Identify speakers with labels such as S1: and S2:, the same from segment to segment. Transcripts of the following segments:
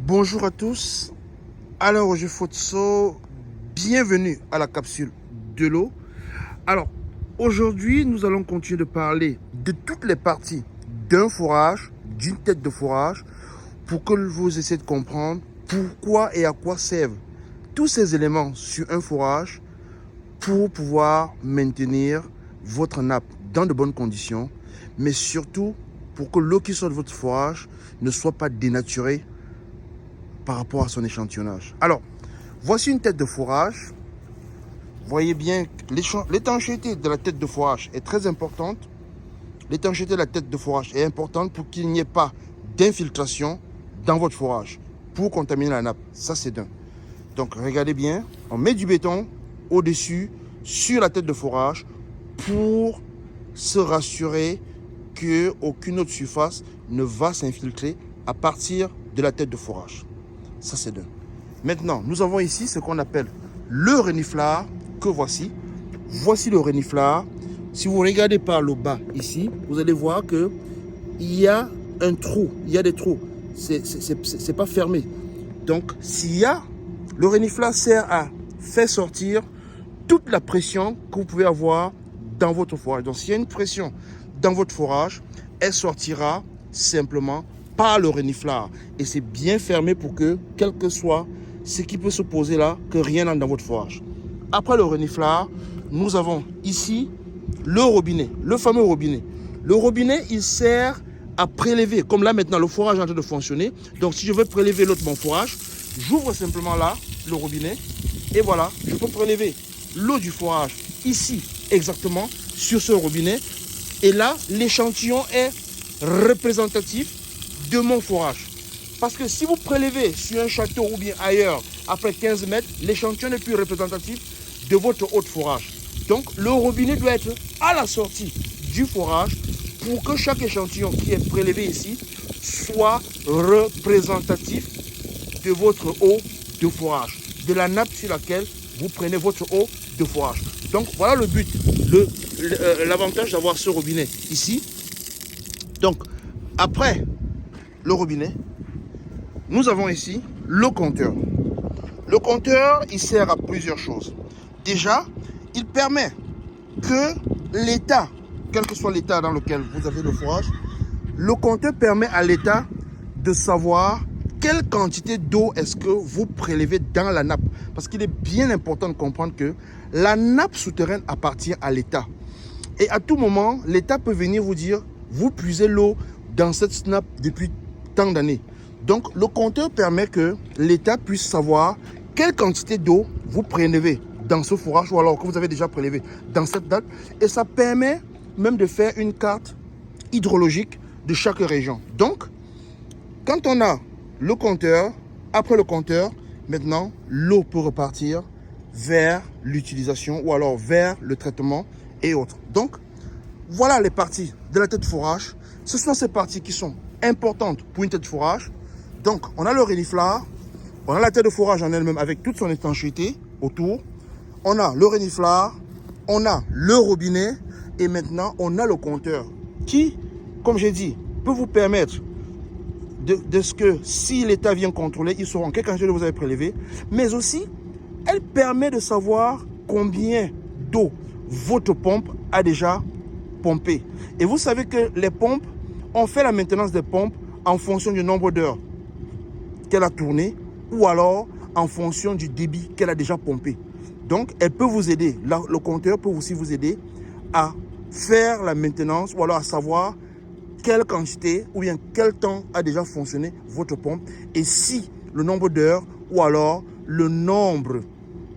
S1: Bonjour à tous. Alors, je Fotso, bienvenue à la capsule de l'eau. Alors, aujourd'hui, nous allons continuer de parler de toutes les parties d'un fourrage, d'une tête de fourrage, pour que vous essayez de comprendre pourquoi et à quoi servent tous ces éléments sur un fourrage pour pouvoir maintenir votre nappe dans de bonnes conditions, mais surtout pour que l'eau qui sort de votre fourrage ne soit pas dénaturée par rapport à son échantillonnage. Alors, voici une tête de fourrage. Voyez bien que l'étanchéité de la tête de fourrage est très importante. L'étanchéité de la tête de fourrage est importante pour qu'il n'y ait pas d'infiltration dans votre fourrage pour contaminer la nappe. Ça, c'est d'un. Donc, regardez bien, on met du béton au-dessus, sur la tête de fourrage, pour se rassurer qu'aucune autre surface ne va s'infiltrer à partir de la tête de fourrage. Ça, c'est d'un. Maintenant, nous avons ici ce qu'on appelle le reniflard, que voici. Voici le reniflard. Si vous regardez par le bas ici, vous allez voir qu'il y a un trou. Il y a des trous. C'est pas fermé. Donc, le reniflard sert à faire sortir toute la pression que vous pouvez avoir dans votre fourrage. Donc, s'il y a une pression dans votre fourrage, elle sortira simplement par le reniflard. Et c'est bien fermé pour que, quel que soit ce qui peut se poser là, que rien n'entre dans votre fourrage. Après le reniflard, nous avons ici le robinet, le fameux robinet. Le robinet, il sert à prélever. Comme là maintenant, le fourrage est en train de fonctionner. Donc si je veux prélever l'autre mon fourrage, j'ouvre simplement là le robinet. Et voilà, je peux prélever l'eau du fourrage ici, exactement, sur ce robinet. Et là, l'échantillon est représentatif de mon fourrage. Parce que si vous prélevez sur un château ou bien ailleurs, après 15 mètres, l'échantillon n'est plus représentatif de votre haute fourrage. Donc, le robinet doit être à la sortie du fourrage pour que chaque échantillon qui est prélevé ici soit représentatif de votre eau de fourrage, de la nappe sur laquelle vous prenez votre eau de fourrage. Donc, voilà le but, l'avantage d'avoir ce robinet ici. Donc, après le robinet, nous avons ici le compteur. Le compteur, il sert à plusieurs choses. Déjà, il permet que l'état, quel que soit l'état dans lequel vous avez le fourrage, le compteur permet à l'état de savoir quelle quantité d'eau est-ce que vous prélevez dans la nappe. Parce qu'il est bien important de comprendre que la nappe souterraine appartient à l'état. Et à tout moment, l'état peut venir vous dire, vous puisez l'eau dans cette nappe depuis tant d'années. Donc, le compteur permet que l'État puisse savoir quelle quantité d'eau vous prélevez dans ce fourrage ou alors que vous avez déjà prélevé dans cette date. Et ça permet même de faire une carte hydrologique de chaque région. Donc, quand on a le compteur, après le compteur, maintenant, l'eau peut repartir vers l'utilisation ou alors vers le traitement et autres. Donc, voilà les parties de la tête de fourrage. Ce sont ces parties qui sont importantes pour une tête de fourrage. Donc, on a le reniflard, on a la tête de fourrage en elle-même avec toute son étanchéité autour. On a le reniflard, on a le robinet et maintenant, on a le compteur qui, comme j'ai dit, peut vous permettre de ce que si l'État vient contrôler, ils sauront quelle quantité vous avez prélevé. Mais aussi, elle permet de savoir combien d'eau votre pompe a déjà pompé. Et vous savez que les pompes, on fait la maintenance des pompes en fonction du nombre d'heures qu'elle a tourné ou alors en fonction du débit qu'elle a déjà pompé. Donc, elle peut vous aider. Le compteur peut aussi vous aider à faire la maintenance ou alors à savoir quelle quantité ou bien quel temps a déjà fonctionné votre pompe et si le nombre d'heures ou alors le nombre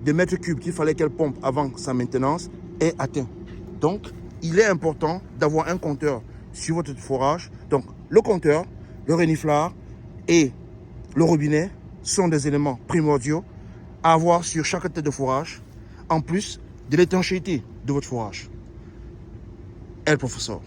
S1: de mètres cubes qu'il fallait qu'elle pompe avant sa maintenance est atteint. Donc, il est important d'avoir un compteur sur votre fourrage. Donc, le compteur, le reniflard et le robinet sont des éléments primordiaux à avoir sur chaque tête de fourrage, en plus de l'étanchéité de votre fourrage. El Professeur.